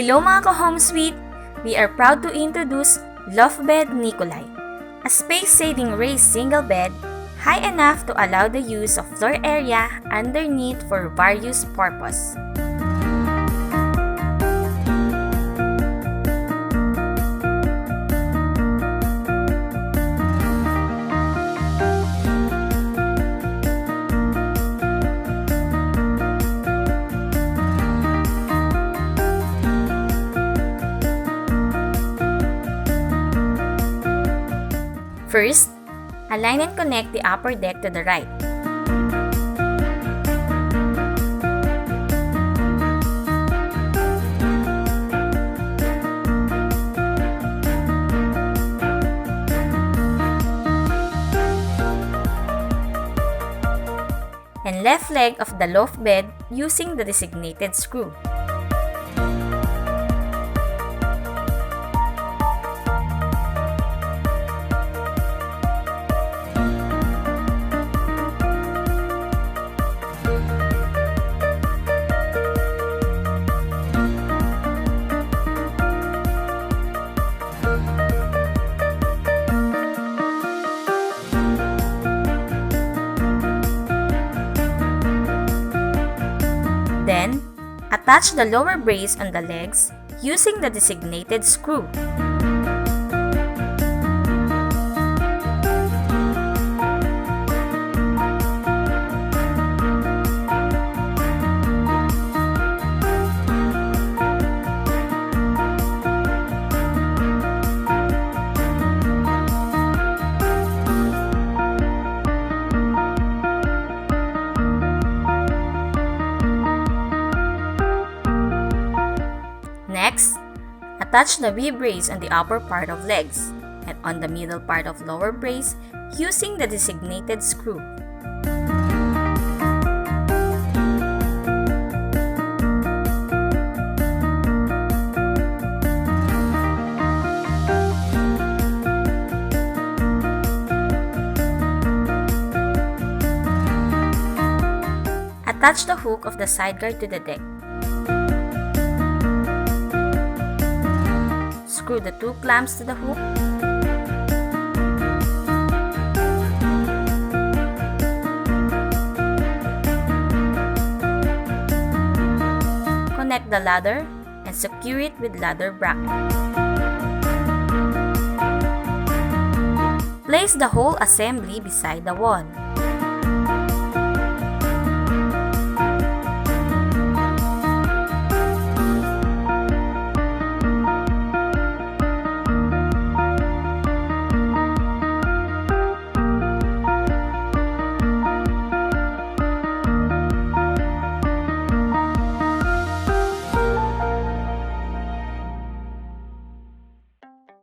Hello mga ka-home suite! We are proud to introduce Loft Bed Nikolai, a space-saving raised single bed high enough to allow the use of floor area underneath for various purposes. First, align and connect the upper deck to the right. And left leg of the loft bed using the designated screw. Then, attach the lower brace on the legs using the designated screw. Next, attach the V-brace on the upper part of legs and on the middle part of lower brace using the designated screw. Attach the hook of the sideguard to the deck. Screw the two clamps to the hook. Connect the ladder and secure it with ladder bracket. Place the whole assembly beside the wall.